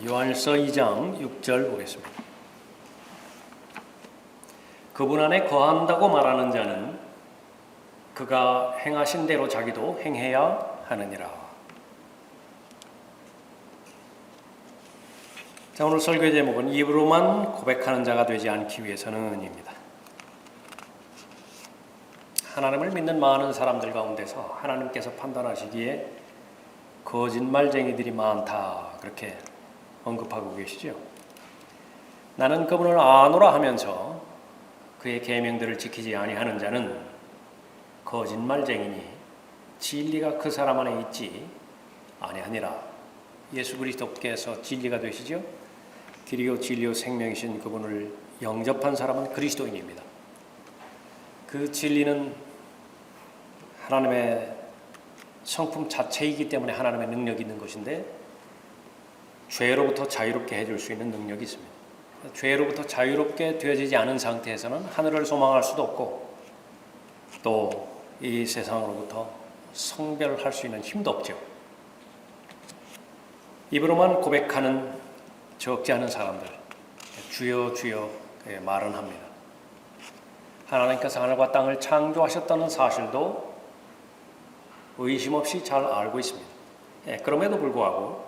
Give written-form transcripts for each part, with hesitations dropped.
요한일서 2장 6절 보겠습니다. 그분 안에 거한다고 말하는 자는 그가 행하신 대로 자기도 행해야 하느니라. 자, 오늘 설교 제목은 입으로만 고백하는 자가 되지 않기 위해서는입니다. 하나님을 믿는 많은 사람들 가운데서 하나님께서 판단하시기에 거짓말쟁이들이 많다, 그렇게 언급하고 계시죠. 나는 그분을 아노라 하면서 그의 계명들을 지키지 아니하는 자는 거짓말쟁이니 진리가 그 사람 안에 있지 아니하니라. 예수 그리스도께서 진리가 되시죠. 길이요 진리요 생명이신 그분을 영접한 사람은 그리스도인입니다. 그 진리는 하나님의 성품 자체이기 때문에 하나님의 능력이 있는 것인데, 죄로부터 자유롭게 해줄 수 있는 능력이 있습니다. 죄로부터 자유롭게 되어지지 않은 상태에서는 하늘을 소망할 수도 없고 또 이 세상으로부터 성별할 수 있는 힘도 없죠. 입으로만 고백하는 적지 않은 사람들, 주여 주여 말은 합니다. 하나님께서 하늘과 땅을 창조하셨다는 사실도 의심 없이 잘 알고 있습니다. 그럼에도 불구하고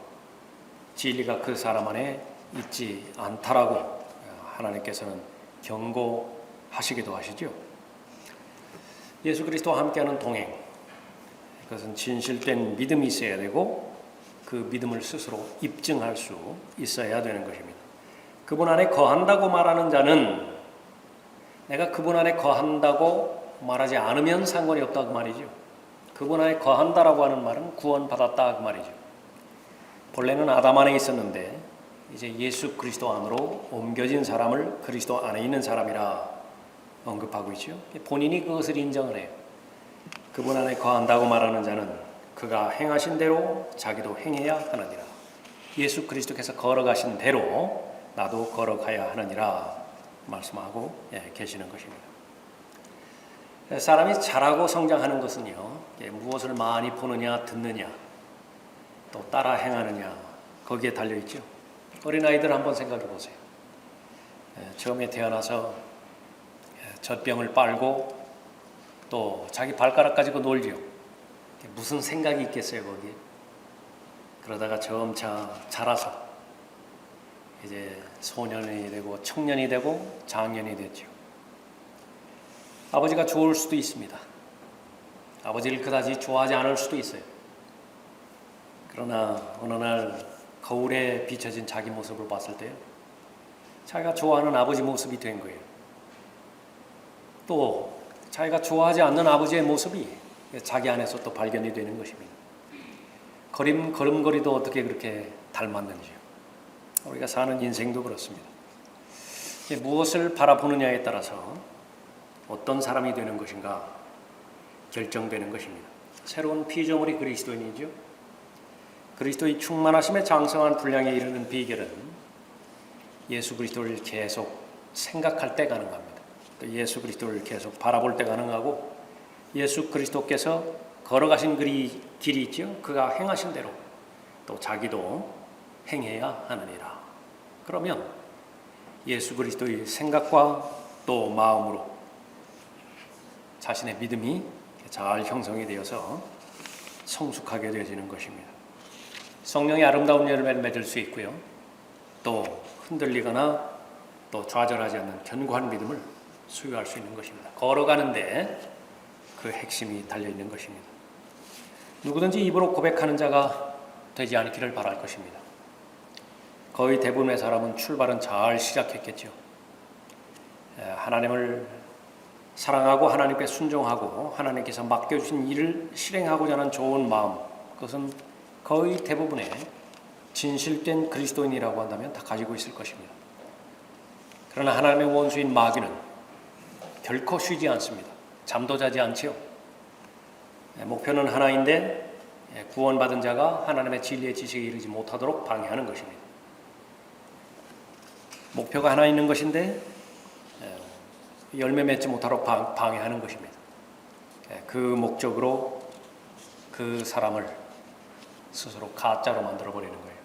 진리가 그 사람 안에 있지 않다라고 하나님께서는 경고하시기도 하시죠. 예수 그리스도와 함께하는 동행, 그것은 진실된 믿음이 있어야 되고 그 믿음을 스스로 입증할 수 있어야 되는 것입니다. 그분 안에 거한다고 말하는 자는, 내가 그분 안에 거한다고 말하지 않으면 상관이 없다 그 말이죠. 그분 안에 거한다라고 하는 말은 구원받았다 그 말이죠. 본래는 아담 안에 있었는데 이제 예수 그리스도 안으로 옮겨진 사람을 그리스도 안에 있는 사람이라 언급하고 있죠. 본인이 그것을 인정을 해요. 그분 안에 거한다고 말하는 자는 그가 행하신 대로 자기도 행해야 하느니라. 예수 그리스도께서 걸어가신 대로 나도 걸어가야 하느니라 말씀하고 계시는 것입니다. 사람이 자라고 성장하는 것은요, 무엇을 많이 보느냐 듣느냐 또 따라 행하느냐 거기에 달려있죠. 어린아이들 한번 생각해 보세요. 처음에 태어나서 젖병을 빨고 또 자기 발가락 가지고 놀죠. 무슨 생각이 있겠어요 거기에. 그러다가 점차 자라서 이제 소년이 되고 청년이 되고 장년이 됐죠. 아버지가 좋을 수도 있습니다. 아버지를 그다지 좋아하지 않을 수도 있어요. 그러나 어느 날 거울에 비춰진 자기 모습을 봤을 때요, 자기가 좋아하는 아버지 모습이 된 거예요. 또 자기가 좋아하지 않는 아버지의 모습이 자기 안에서 또 발견이 되는 것입니다. 걸음걸이도 어떻게 그렇게 닮았는지요. 우리가 사는 인생도 그렇습니다. 무엇을 바라보느냐에 따라서 어떤 사람이 되는 것인가 결정되는 것입니다. 새로운 피조물이 그리스도인이죠. 그리스도의 충만하심에 장성한 분량에 이르는 비결은 예수 그리스도를 계속 생각할 때 가능합니다. 또 예수 그리스도를 계속 바라볼 때 가능하고, 예수 그리스도께서 걸어가신 길이 있죠. 그가 행하신 대로 또 자기도 행해야 하느니라. 그러면 예수 그리스도의 생각과 또 마음으로 자신의 믿음이 잘 형성이 되어서 성숙하게 되어지는 것입니다. 성령의 아름다운 열매를 맺을 수 있고요, 또 흔들리거나 또 좌절하지 않는 견고한 믿음을 소유할 수 있는 것입니다. 걸어가는데 그 핵심이 달려있는 것입니다. 누구든지 입으로 고백하는 자가 되지 않기를 바랄 것입니다. 거의 대부분의 사람은 출발은 잘 시작했겠죠. 하나님을 사랑하고 하나님께 순종하고 하나님께서 맡겨주신 일을 실행하고자 하는 좋은 마음, 그것은 거의 대부분의 진실된 그리스도인이라고 한다면 다 가지고 있을 것입니다. 그러나 하나님의 원수인 마귀는 결코 쉬지 않습니다. 잠도 자지 않지요. 목표는 하나인데 구원받은 자가 하나님의 진리의 지식에 이르지 못하도록 방해하는 것입니다. 목표가 하나 있는 것인데 열매 맺지 못하도록 방해하는 것입니다. 그 목적으로 그 사람을 스스로 가짜로 만들어버리는 거예요.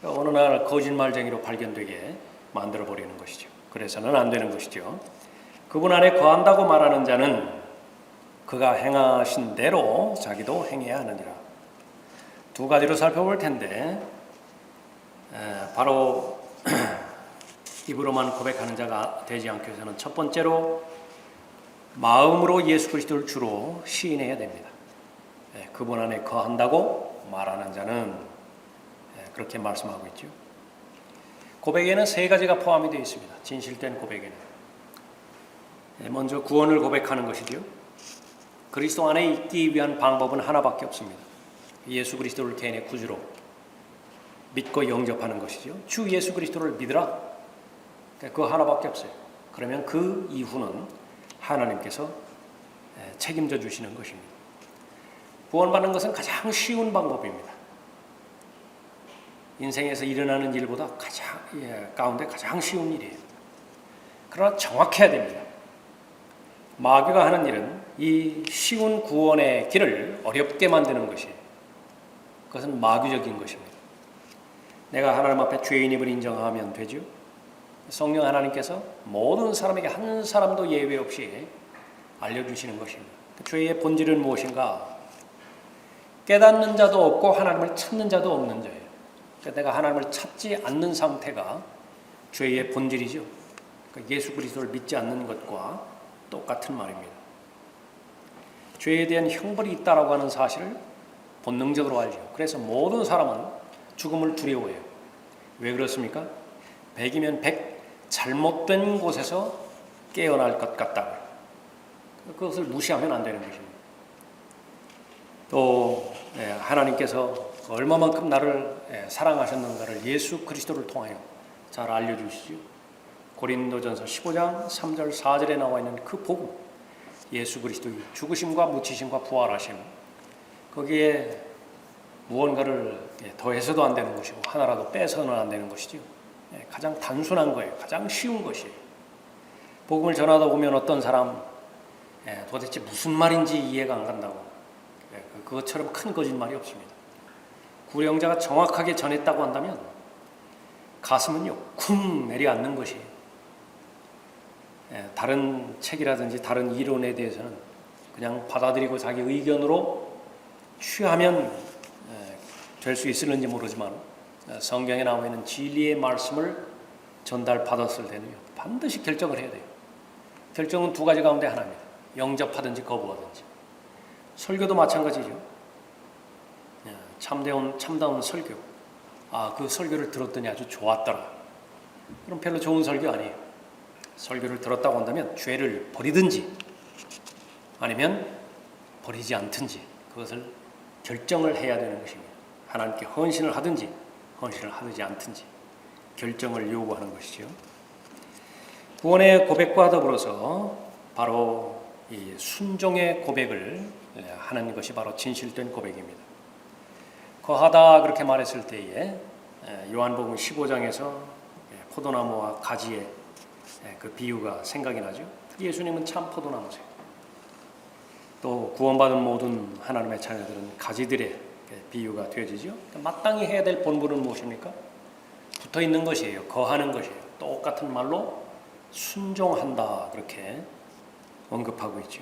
어느 날 거짓말쟁이로 발견되게 만들어버리는 것이죠. 그래서는 안 되는 것이죠. 그분 안에 거한다고 말하는 자는 그가 행하신 대로 자기도 행해야 하느니라. 두 가지로 살펴볼 텐데, 바로 입으로만 고백하는 자가 되지 않기 위해서는 첫 번째로 마음으로 예수 그리스도를 주로 시인해야 됩니다. 그분 안에 거한다고 말하는 자는 그렇게 말씀하고 있죠. 고백에는 세 가지가 포함이 되어 있습니다. 진실된 고백에는 먼저 구원을 고백하는 것이죠. 그리스도 안에 있기 위한 방법은 하나밖에 없습니다. 예수 그리스도를 개인의 구주로 믿고 영접하는 것이죠. 주 예수 그리스도를 믿으라. 그 하나밖에 없어요. 그러면 그 이후는 하나님께서 책임져 주시는 것입니다. 구원받는 것은 가장 쉬운 방법입니다. 인생에서 일어나는 일보다 가운데 가장 쉬운 일이에요. 그러나 정확해야 됩니다. 마귀가 하는 일은 이 쉬운 구원의 길을 어렵게 만드는 것이에요. 그것은 마귀적인 것입니다. 내가 하나님 앞에 죄인임을 인정하면 되죠. 성령 하나님께서 모든 사람에게 한 사람도 예외 없이 알려주시는 것입니다. 죄의 본질은 무엇인가? 깨닫는 자도 없고 하나님을 찾는 자도 없는 자예요. 그러니까 내가 하나님을 찾지 않는 상태가 죄의 본질이죠. 그러니까 예수 그리스도를 믿지 않는 것과 똑같은 말입니다. 죄에 대한 형벌이 있다라고 하는 사실을 본능적으로 알죠. 그래서 모든 사람은 죽음을 두려워해요. 왜 그렇습니까? 100이면 100 잘못된 곳에서 깨어날 것 같다고요. 그것을 무시하면 안 되는 것입니다. 또 하나님께서 얼마만큼 나를 사랑하셨는가를 예수 그리스도를 통하여 잘 알려주시죠. 고린도전서 15장 3절 4절에 나와 있는 그 복음, 예수 그리스도의 죽으심과 묻히심과 부활하심, 거기에 무언가를 더해서도 안 되는 것이고 하나라도 빼서는 안 되는 것이죠. 가장 단순한 거예요. 가장 쉬운 것이에요. 복음을 전하다 보면 어떤 사람 도대체 무슨 말인지 이해가 안 간다고, 그것처럼 큰 거짓말이 없습니다. 구령자가 정확하게 전했다고 한다면 가슴은요 쿵 내려앉는 것이에요. 다른 책이라든지 다른 이론에 대해서는 그냥 받아들이고 자기 의견으로 취하면 될 수 있을는지 모르지만 성경에 나와 있는 진리의 말씀을 전달받았을 때는요 반드시 결정을 해야 돼요. 결정은 두 가지 가운데 하나입니다. 영접하든지 거부하든지. 설교도 마찬가지죠. 참다운 설교. 그 설교를 들었더니 아주 좋았더라. 그럼 별로 좋은 설교 아니에요. 설교를 들었다고 한다면 죄를 버리든지 아니면 버리지 않든지 그것을 결정을 해야 되는 것입니다. 하나님께 헌신을 하든지 헌신을 하지 않든지 결정을 요구하는 것이죠. 구원의 고백과 더불어서 바로 이 순종의 고백을 하는 것이 바로 진실된 고백입니다. 거하다 그렇게 말했을 때에 요한복음 15장에서 포도나무와 가지의 그 비유가 생각이 나죠. 예수님은 참 포도나무세요. 또 구원받은 모든 하나님의 자녀들은 가지들의 비유가 되어지죠. 마땅히 해야 될 본분은 무엇입니까? 붙어 있는 것이에요. 거하는 것이에요. 똑같은 말로 순종한다 그렇게 언급하고 있죠.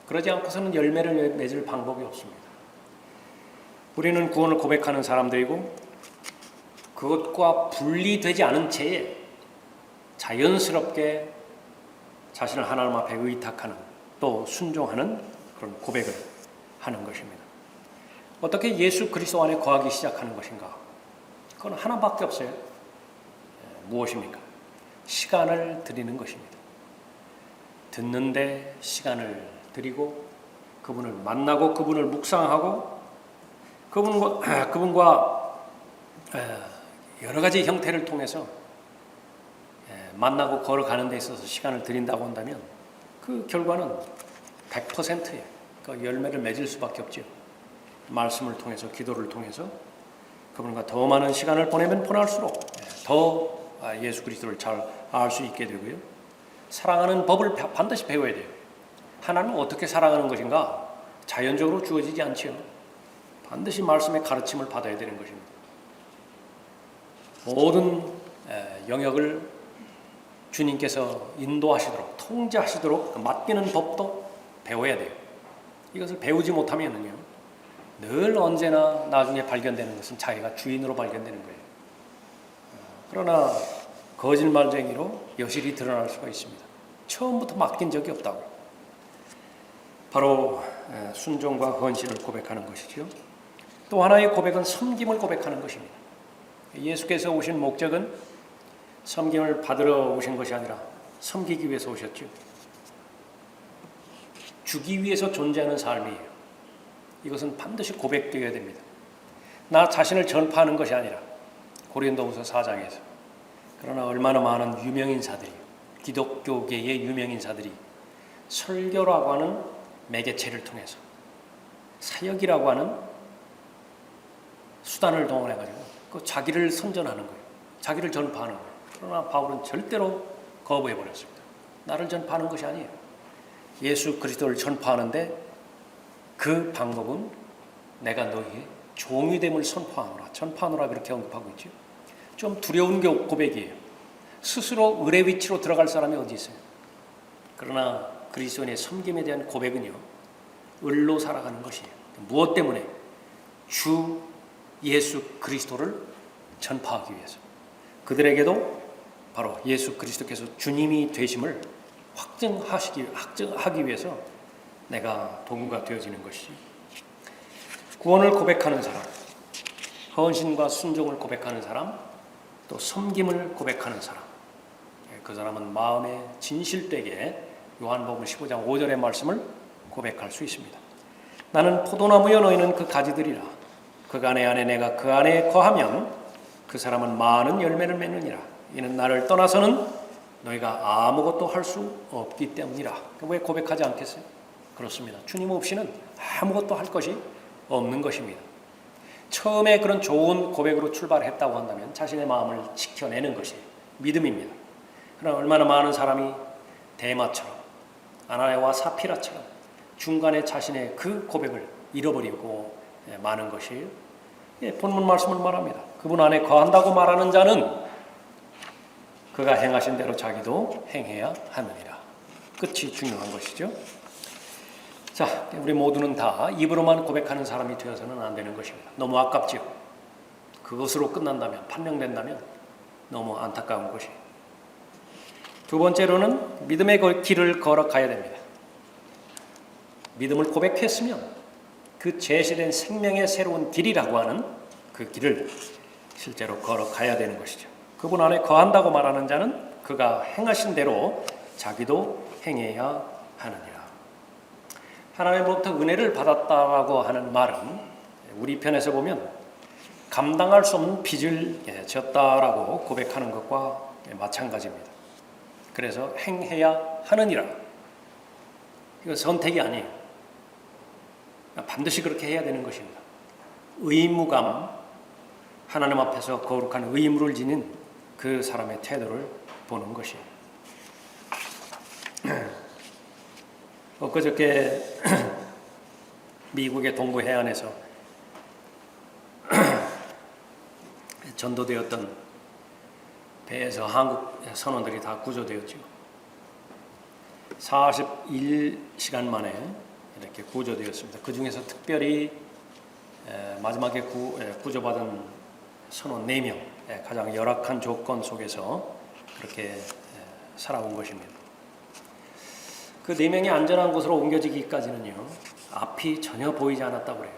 그러지 않고서는 열매를 맺을 방법이 없습니다. 우리는 구원을 고백하는 사람들이고 그것과 분리되지 않은 채에 자연스럽게 자신을 하나님 앞에 의탁하는 또 순종하는 그런 고백을 하는 것입니다. 어떻게 예수 그리스도 안에 거하기 시작하는 것인가? 그건 하나밖에 없어요. 무엇입니까? 시간을 드리는 것입니다. 듣는데 시간을 드리고 그분을 만나고 그분을 묵상하고 그분과 여러 가지 형태를 통해서 만나고 걸어가는 데 있어서 시간을 드린다고 한다면 그 결과는 100%예요. 그 열매를 맺을 수밖에 없죠. 말씀을 통해서 기도를 통해서 그분과 더 많은 시간을 보내면 보낼수록 더 예수 그리스도를 잘 알 수 있게 되고요. 사랑하는 법을 반드시 배워야 돼요. 하나님은 어떻게 사랑하는 것인가? 자연적으로 주어지지 않지요. 반드시 말씀의 가르침을 받아야 되는 것입니다. 모든 영역을 주님께서 인도하시도록 통제하시도록 맡기는 법도 배워야 돼요. 이것을 배우지 못하면은요, 늘 언제나 나중에 발견되는 것은 자기가 주인으로 발견되는 거예요. 그러나 거짓말쟁이로 여실히 드러날 수가 있습니다. 처음부터 맡긴 적이 없다고. 바로 순종과 헌신을 고백하는 것이죠. 또 하나의 고백은 섬김을 고백하는 것입니다. 예수께서 오신 목적은 섬김을 받으러 오신 것이 아니라 섬기기 위해서 오셨죠. 주기 위해서 존재하는 삶이에요. 이것은 반드시 고백되어야 됩니다. 나 자신을 전파하는 것이 아니라 고린도후서 4장에서 그러나 얼마나 많은 유명인사들이 기독교계의 유명인사들이 설교라고 하는 매개체를 통해서 사역이라고 하는 수단을 동원해가지고 그 자기를 선전하는 거예요. 자기를 전파하는 거예요. 그러나 바울은 절대로 거부해버렸습니다. 나를 전파하는 것이 아니에요. 예수 그리스도를 전파하는데 그 방법은 내가 너희의 종이됨을 선포하노라, 전파하노라 그렇게 언급하고 있죠. 좀 두려운 고백이에요. 스스로 을의 위치로 들어갈 사람이 어디 있어요? 그러나 그리스도인의 섬김에 대한 고백은요, 을로 살아가는 것이에요. 무엇 때문에? 주 예수 그리스도를 전파하기 위해서. 그들에게도 바로 예수 그리스도께서 주님이 되심을 확증하기 위해서 내가 도구가 되어지는 것이지. 구원을 고백하는 사람, 헌신과 순종을 고백하는 사람, 또 섬김을 고백하는 사람, 그 사람은 마음의 진실되게 요한복음 15장 5절의 말씀을 고백할 수 있습니다. 나는 포도나무여 너희는 그 가지들이라. 그가 내 안에 내가 그 안에 거하면 그 사람은 많은 열매를 맺느니라. 이는 나를 떠나서는 너희가 아무것도 할 수 없기 때문이라. 왜 고백하지 않겠어요? 그렇습니다. 주님 없이는 아무것도 할 것이 없는 것입니다. 처음에 그런 좋은 고백으로 출발했다고 한다면 자신의 마음을 지켜내는 것이 믿음입니다. 그러나 얼마나 많은 사람이 데마처럼 아나니아와 사피라처럼 중간에 자신의 그 고백을 잃어버리고 마는 것이 본문 말씀을 말합니다. 그분 안에 거한다고 말하는 자는 그가 행하신 대로 자기도 행해야 하느니라. 끝이 중요한 것이죠. 자, 우리 모두는 다 입으로만 고백하는 사람이 되어서는 안 되는 것입니다. 너무 아깝지요. 그것으로 끝난다면, 판명된다면 너무 안타까운 것이에요. 두 번째로는 믿음의 길을 걸어가야 됩니다. 믿음을 고백했으면 그 제시된 생명의 새로운 길이라고 하는 그 길을 실제로 걸어가야 되는 것이죠. 그분 안에 거한다고 말하는 자는 그가 행하신 대로 자기도 행해야 하느니라. 하나님으로부터 은혜를 받았다라고 하는 말은 우리 편에서 보면 감당할 수 없는 빚을 졌다라고 고백하는 것과 마찬가지입니다. 그래서 행해야 하느니라. 이거 선택이 아니에요. 반드시 그렇게 해야 되는 것입니다. 의무감, 하나님 앞에서 거룩한 의무를 지닌 그 사람의 태도를 보는 것이에요. 엊그저께 미국의 동부 해안에서 전도되었던 배에서 한국 선원들이 다 구조되었죠. 41시간 만에 이렇게 구조되었습니다. 그 중에서 특별히 마지막에 구조받은 선원 4명, 가장 열악한 조건 속에서 그렇게 살아온 것입니다. 그 4명이 안전한 곳으로 옮겨지기까지는요, 앞이 전혀 보이지 않았다고 그래요.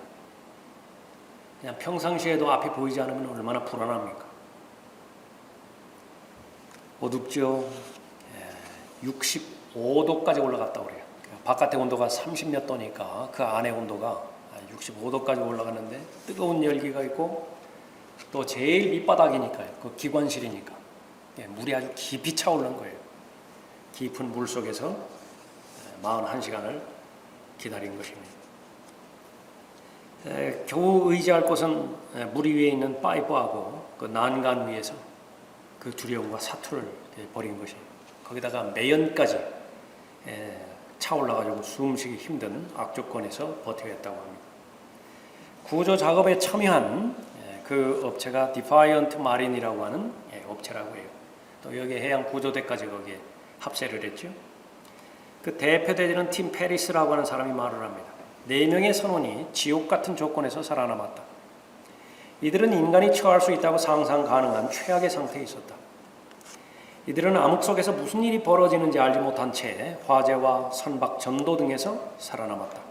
그냥 평상시에도 앞이 보이지 않으면 얼마나 불안합니까? 어둡죠. 65도까지 올라갔다고 그래요. 바깥의 온도가 30몇 도니까 그 안의 온도가 65도까지 올라갔는데 뜨거운 열기가 있고 또 제일 밑바닥이니까요. 그 기관실이니까 물이 아주 깊이 차오르는 거예요. 깊은 물 속에서 41시간을 기다린 것입니다. 겨우 의지할 곳은 물 위에 있는 파이프하고 그 난간 위에서 그 두려움과 사투를 벌인 것이, 거기다가 매연까지 차올라가지고 숨쉬기 힘든 악조건에서 버텨야 했다고 합니다. 구조 작업에 참여한 그 업체가 디파이언트 마린이라고 하는 업체라고 해요. 또 여기 해양 구조대까지 거기에 합세를 했죠. 그 대표되는 팀 페리스라고 하는 사람이 말을 합니다. 4명의 선원이 지옥 같은 조건에서 살아남았다. 이들은 인간이 처할 수 있다고 상상 가능한 최악의 상태에 있었다. 이들은 암흑 속에서 무슨 일이 벌어지는지 알지 못한 채 화재와 선박, 전도 등에서 살아남았다.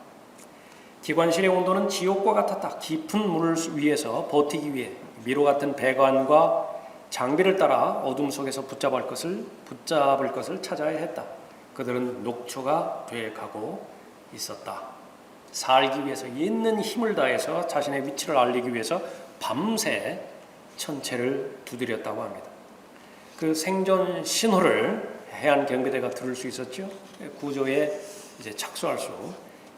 기관실의 온도는 지옥과 같았다. 깊은 물 위에서 버티기 위해 미로 같은 배관과 장비를 따라 어둠 속에서 붙잡을 것을 찾아야 했다. 그들은 녹초가 되어가고 있었다. 살기 위해서 있는 힘을 다해서 자신의 위치를 알리기 위해서 밤새 천체를 두드렸다고 합니다. 그 생존 신호를 해안 경비대가 들을 수 있었죠. 구조에 이제 착수할 수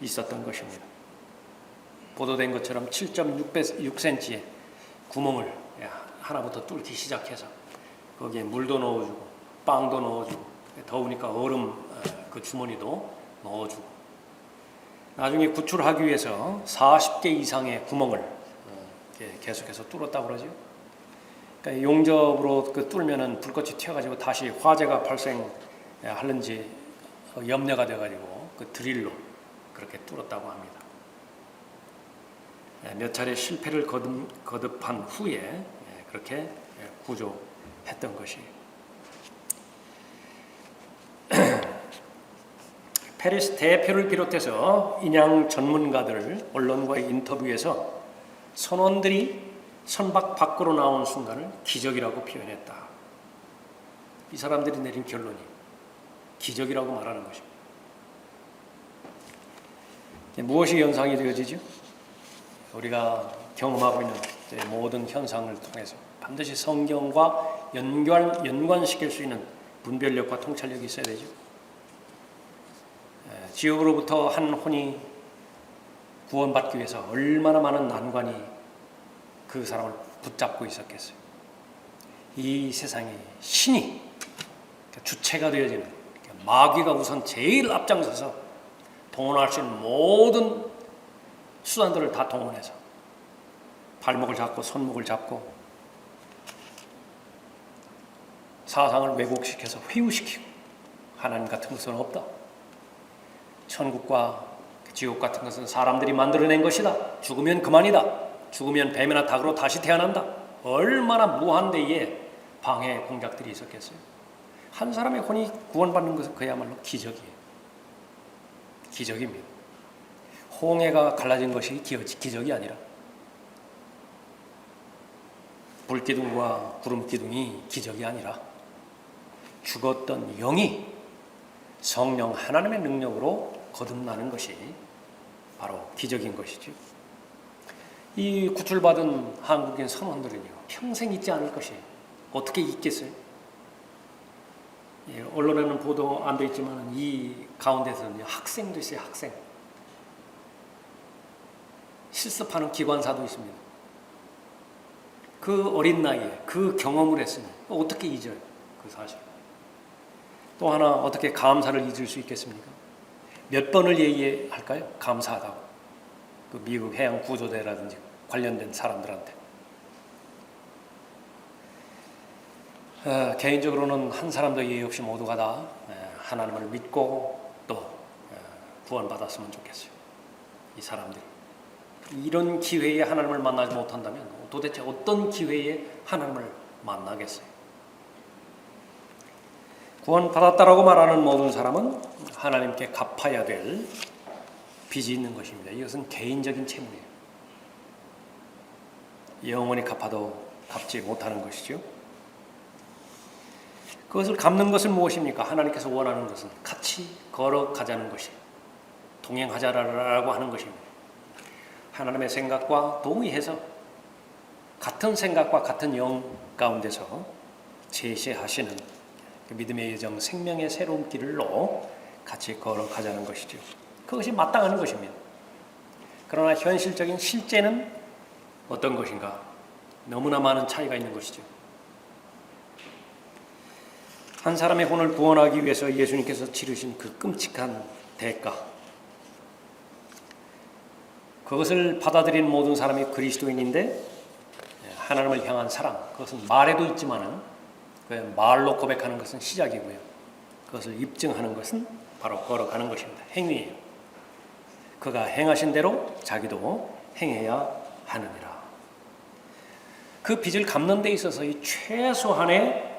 있었던 것입니다. 보도된 것처럼 7.6cm의 구멍을 하나부터 뚫기 시작해서 거기에 물도 넣어주고 빵도 넣어주고 더우니까 얼음 그 주머니도 넣어주고 나중에 구출하기 위해서 40개 이상의 구멍을 계속해서 뚫었다고 그러죠. 그러니까 용접으로 그 뚫면은 불꽃이 튀어가지고 다시 화재가 발생하는지 염려가 돼가지고 그 드릴로 그렇게 뚫었다고 합니다. 몇 차례 실패를 거듭한 후에 그렇게 구조했던 것이. 페리스 대표를 비롯해서 인양 전문가들 언론과의 인터뷰에서 선원들이 선박 밖으로 나온 순간을 기적이라고 표현했다. 이 사람들이 내린 결론이 기적이라고 말하는 것입니다. 무엇이 연상이 되어지죠? 우리가 경험하고 있는 모든 현상을 통해서 반드시 성경과 연관시킬 수 있는 분별력과 통찰력이 있어야 되죠. 지옥으로부터 한 혼이 구원받기 위해서 얼마나 많은 난관이 그 사람을 붙잡고 있었겠어요. 이 세상에 신이 주체가 되어지는 마귀가 우선 제일 앞장서서 동원할 수 있는 모든 수단들을 다 동원해서 발목을 잡고 손목을 잡고 사상을 왜곡시켜서 회유시키고 하나님 같은 것은 없다. 천국과 지옥 같은 것은 사람들이 만들어낸 것이다. 죽으면 그만이다. 죽으면 뱀이나 닭으로 다시 태어난다. 얼마나 무한대의 방해 공작들이 있었겠어요. 한 사람의 혼이 구원받는 것은 그야말로 기적이에요. 기적입니다. 홍해가 갈라진 것이 기적이 아니라 불기둥과 구름기둥이 기적이 아니라 죽었던 영이 성령 하나님의 능력으로 거듭나는 것이 바로 기적인 것이죠. 이 구출받은 한국인 선원들은요 평생 잊지 않을 것이에요. 어떻게 잊겠어요? 언론에는 보도 안 돼 있지만 이 가운데서는 학생도 있어요. 학생. 실습하는 기관사도 있습니다. 그 어린 나이에 그 경험을 했으니 어떻게 잊어요? 그 사실. 또 하나 어떻게 감사를 잊을 수 있겠습니까? 몇 번을 얘기할까요? 감사하다고. 그 미국 해양 구조대라든지 관련된 사람들한테. 개인적으로는 한 사람도 예의 없이 모두가 다 하나님을 믿고 또 구원받았으면 좋겠어요. 이 사람들이. 이런 기회에 하나님을 만나지 못한다면 도대체 어떤 기회에 하나님을 만나겠어요? 구원받았다라고 말하는 모든 사람은 하나님께 갚아야 될 빚이 있는 것입니다. 이것은 개인적인 채무예요. 영원히 갚아도 갚지 못하는 것이죠. 그것을 갚는 것은 무엇입니까? 하나님께서 원하는 것은 같이 걸어가자는 것이 동행하자라고 하는 것입니다. 하나님의 생각과 동의해서 같은 생각과 같은 영 가운데서 제시하시는 믿음의 여정, 생명의 새로운 길로 같이 걸어가자는 것이죠. 그것이 마땅한 것입니다. 그러나 현실적인 실제는 어떤 것인가? 너무나 많은 차이가 있는 것이죠. 한 사람의 혼을 구원하기 위해서 예수님께서 치르신 그 끔찍한 대가, 그것을 받아들인 모든 사람이 그리스도인인데 하나님을 향한 사랑, 그것은 말에도 있지만은 말로 고백하는 것은 시작이고요. 그것을 입증하는 것은 바로 걸어가는 것입니다. 행위예요. 그가 행하신 대로 자기도 행해야 하느니라. 그 빚을 갚는 데 있어서 이 최소한의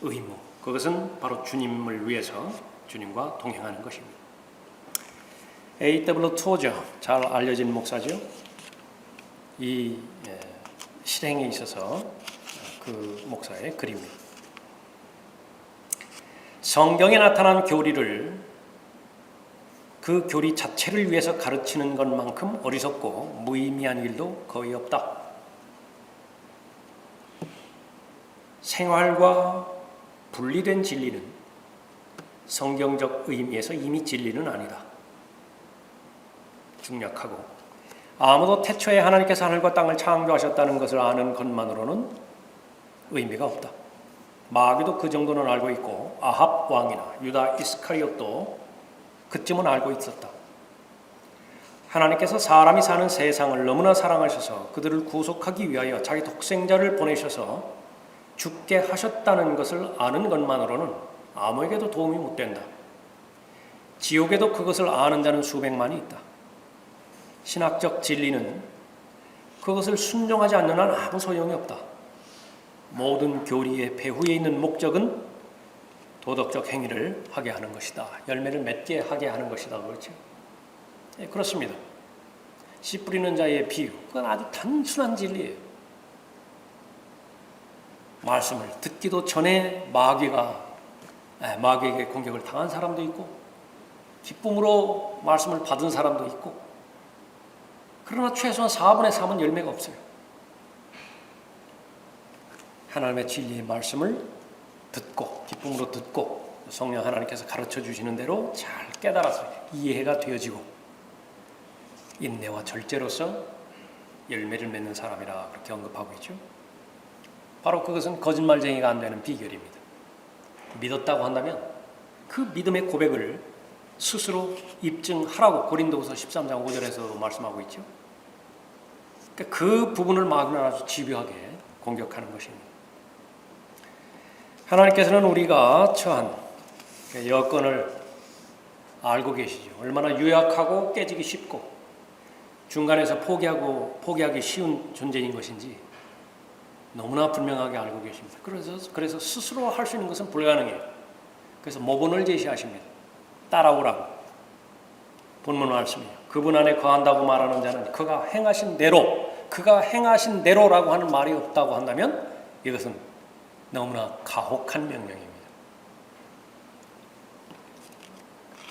의무, 그것은 바로 주님을 위해서 주님과 동행하는 것입니다. A.W. 토저, 잘 알려진 목사죠. 이 실행에 있어서 그 목사의 글입니다. 성경에 나타난 교리를 그 교리 자체를 위해서 가르치는 것만큼 어리석고 무의미한 일도 거의 없다. 생활과 분리된 진리는 성경적 의미에서 이미 진리는 아니다. 중략하고 아무도 태초에 하나님께서 하늘과 땅을 창조하셨다는 것을 아는 것만으로는 의미가 없다. 마귀도 그 정도는 알고 있고 아합 왕이나 유다 이스카리ot도 그쯤은 알고 있었다. 하나님께서 사람이 사는 세상을 너무나 사랑하셔서 그들을 구속하기 위하여 자기 독생자를 보내셔서 죽게 하셨다는 것을 아는 것만으로는 아무에게도 도움이 못 된다. 지옥에도 그것을 아는 자는 수백만이 있다. 신학적 진리는 그것을 순종하지 않는 한 아무 소용이 없다. 모든 교리의 배후에 있는 목적은 도덕적 행위를 하게 하는 것이다. 열매를 맺게 하게 하는 것이다. 그렇죠? 네, 그렇습니다. 씨 뿌리는 자의 비유, 그건 아주 단순한 진리예요. 말씀을 듣기도 전에 마귀에게 공격을 당한 사람도 있고 기쁨으로 말씀을 받은 사람도 있고, 그러나 최소한 4분의 3은 열매가 없어요. 하나님의 진리의 말씀을 듣고 기쁨으로 듣고 성령 하나님께서 가르쳐 주시는 대로 잘 깨달아서 이해가 되어지고 인내와 절제로서 열매를 맺는 사람이라 그렇게 언급하고 있죠. 바로 그것은 거짓말쟁이가 안 되는 비결입니다. 믿었다고 한다면 그 믿음의 고백을 스스로 입증하라고 고린도후서 13장 5절에서 말씀하고 있죠. 그러니까 그 부분을 마귀는 아주 집요하게 공격하는 것입니다. 하나님께서는 우리가 처한 여건을 알고 계시죠. 얼마나 유약하고 깨지기 쉽고 중간에서 포기하기 쉬운 존재인 것인지 너무나 분명하게 알고 계십니다. 그래서 스스로 할 수 있는 것은 불가능해요. 그래서 모본을 제시하십니다. 따라오라고. 본문 말씀이에요. 그분 안에 거한다고 말하는 자는 그가 행하신 대로라고 하는 말이 없다고 한다면 이것은 너무나 가혹한 명령입니다.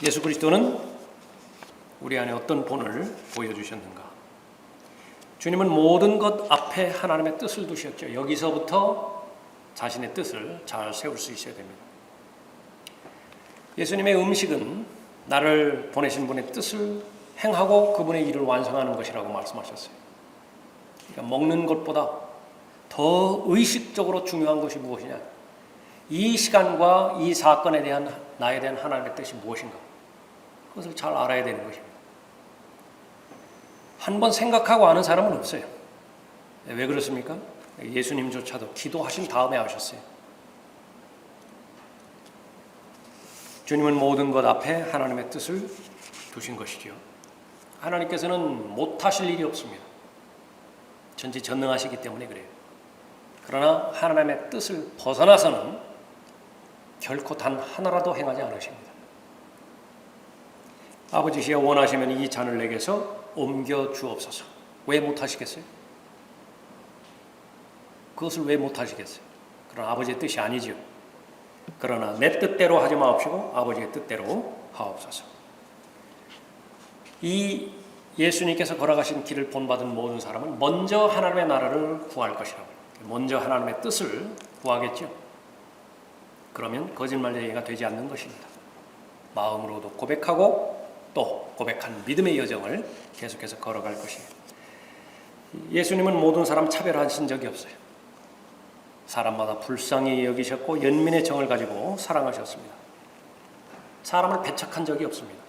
예수 그리스도는 우리 안에 어떤 본을 보여주셨는가? 주님은 모든 것 앞에 하나님의 뜻을 두셨죠. 여기서부터 자신의 뜻을 잘 세울 수 있어야 됩니다. 예수님의 음식은 나를 보내신 분의 뜻을 행하고 그분의 일을 완성하는 것이라고 말씀하셨어요. 그러니까 먹는 것보다 더 의식적으로 중요한 것이 무엇이냐? 이 시간과 이 사건에 대한 나에 대한 하나님의 뜻이 무엇인가? 그것을 잘 알아야 되는 것입니다. 한번 생각하고 아는 사람은 없어요. 왜 그렇습니까? 예수님조차도 기도하신 다음에 하셨어요. 주님은 모든 것 앞에 하나님의 뜻을 두신 것이죠. 하나님께서는 못하실 일이 없습니다. 전지전능하시기 때문에 그래요. 그러나 하나님의 뜻을 벗어나서는 결코 단 하나라도 행하지 않으십니다. 아버지시여 원하시면 이 잔을 내게서 옮겨 주옵소서. 왜 못하시겠어요? 그것을 왜 못하시겠어요? 그러나 아버지의 뜻이 아니죠. 그러나 내 뜻대로 하지 마옵시고 아버지의 뜻대로 하옵소서. 이 예수님께서 걸어가신 길을 본받은 모든 사람은 먼저 하나님의 나라를 구할 것이라고, 먼저 하나님의 뜻을 구하겠죠. 그러면 거짓말쟁이가 되지 않는 것입니다. 마음으로도 고백하고 또 고백한 믿음의 여정을 계속해서 걸어갈 것이에요. 예수님은 모든 사람 차별하신 적이 없어요. 사람마다 불쌍히 여기셨고 연민의 정을 가지고 사랑하셨습니다. 사람을 배척한 적이 없습니다.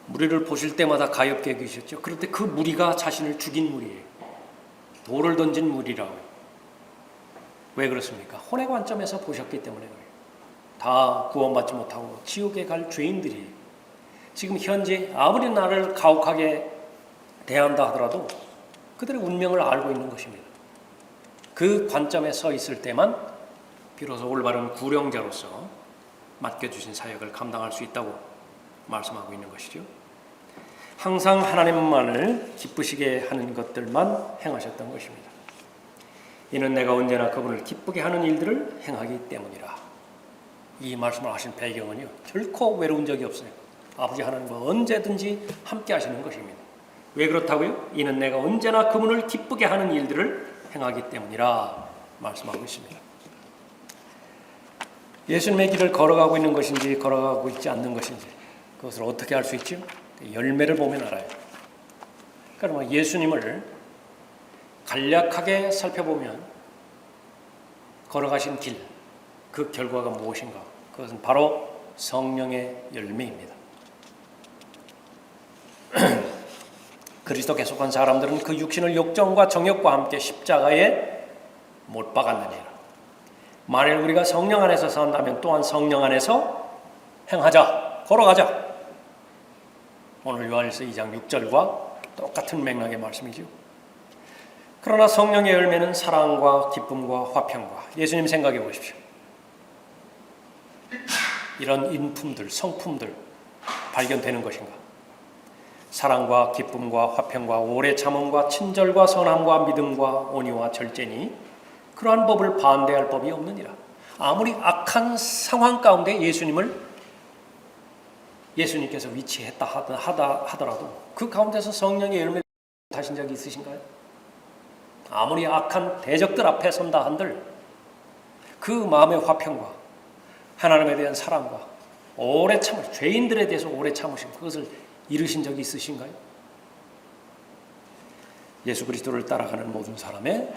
무리를 보실 때마다 가엾게 여기셨죠. 그런데 그 무리가 자신을 죽인 무리예요. 돌을 던진 물이라고요. 왜 그렇습니까? 혼의 관점에서 보셨기 때문에 그래요. 다 구원받지 못하고 지옥에 갈 죄인들이 지금 현재 아무리 나를 가혹하게 대한다 하더라도 그들의 운명을 알고 있는 것입니다. 그 관점에 서 있을 때만 비로소 올바른 구령자로서 맡겨주신 사역을 감당할 수 있다고 말씀하고 있는 것이죠. 항상 하나님만을 기쁘시게 하는 것들만 행하셨던 것입니다. 이는 내가 언제나 그분을 기쁘게 하는 일들을 행하기 때문이라. 이 말씀을 하신 배경은요, 결코 외로운 적이 없어요. 아버지 하나님과 언제든지 함께 하시는 것입니다. 왜 그렇다고요? 이는 내가 언제나 그분을 기쁘게 하는 일들을 행하기 때문이라 말씀하고 있습니다. 예수님의 길을 걸어가고 있는 것인지 걸어가고 있지 않는 것인지 그것을 어떻게 알 수 있죠? 열매를 보면 알아요. 그러면 예수님을 간략하게 살펴보면 걸어가신 길, 그 결과가 무엇인가? 그것은 바로 성령의 열매입니다. 그리스도께 속한 사람들은 그 육신을 욕정과 정욕과 함께 십자가에 못 박았느니라. 만일 우리가 성령 안에서 산다면 또한 성령 안에서 행하자, 걸어가자. 오늘 요한일서 2장 6절과 똑같은 맥락의 말씀이죠. 그러나 성령의 열매는 사랑과 기쁨과 화평과, 예수님 생각해 보십시오. 이런 인품들, 성품들 발견되는 것인가? 사랑과 기쁨과 화평과 오래 참음과 친절과 선함과 믿음과 온유와 절제니 그러한 법을 반대할 법이 없느니라. 아무리 악한 상황 가운데 예수님께서 위치했다 하더라도 그 가운데서 성령의 열매를 하신 적이 있으신가요? 아무리 악한 대적들 앞에 선다 한들 그 마음의 화평과 하나님에 대한 사랑과 오래 참으신, 죄인들에 대해서 오래 참으신 그것을 이루신 적이 있으신가요? 예수 그리스도를 따라가는 모든 사람의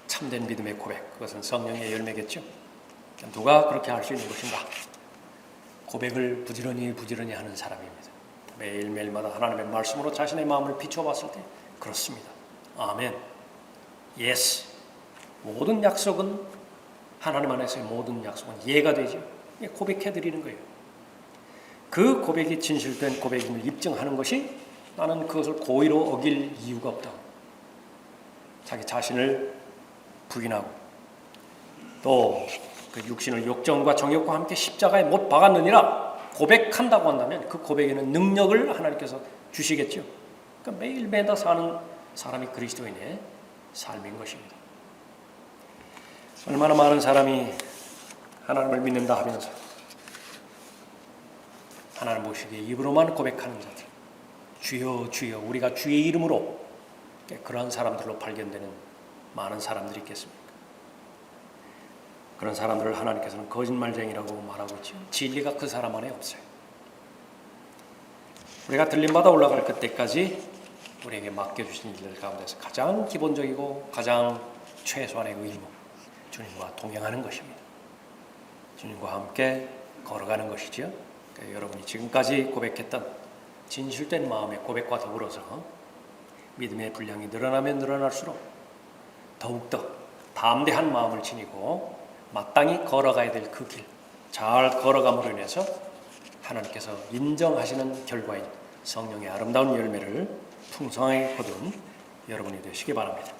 참된 믿음의 고백, 그것은 성령의 열매겠죠. 누가 그렇게 할 수 있는 것인가? 고백을 부지런히 하는 사람입니다. 매일매일마다 하나님의 말씀으로 자신의 마음을 비춰봤을 때 그렇습니다. 아멘. 예스. 모든 약속은 하나님 안에서의 모든 약속은 예가 되죠. 고백해드리는 거예요. 그 고백이 진실된 고백임을 입증하는 것이 나는 그것을 고의로 어길 이유가 없다. 자기 자신을 부인하고 또 그 육신을 욕정과 정욕과 함께 십자가에 못 박았느니라 고백한다고 한다면 그 고백에는 능력을 하나님께서 주시겠죠. 그러니까 매일매일 사는 사람이 그리스도인의 삶인 것입니다. 얼마나 많은 사람이 하나님을 믿는다 하면서 하나님 보시기에 입으로만 고백하는 자들, 주여 주여 우리가 주의 이름으로, 그러한 사람들로 발견되는 많은 사람들이 있겠습니까? 그런 사람들을 하나님께서는 거짓말쟁이라고 말하고 있죠. 진리가 그 사람 안에 없어요. 우리가 들림받아 올라갈 그때까지 우리에게 맡겨주신 일들 가운데서 가장 기본적이고 가장 최소한의 의무, 주님과 동행하는 것입니다. 주님과 함께 걸어가는 것이죠. 그러니까 여러분이 지금까지 고백했던 진실된 마음의 고백과 더불어서 믿음의 분량이 늘어나면 늘어날수록 더욱더 담대한 마음을 지니고 마땅히 걸어가야 될 그 길, 잘 걸어감으로 인해서 하나님께서 인정하시는 결과인 성령의 아름다운 열매를 풍성하게 거둔 여러분이 되시기 바랍니다.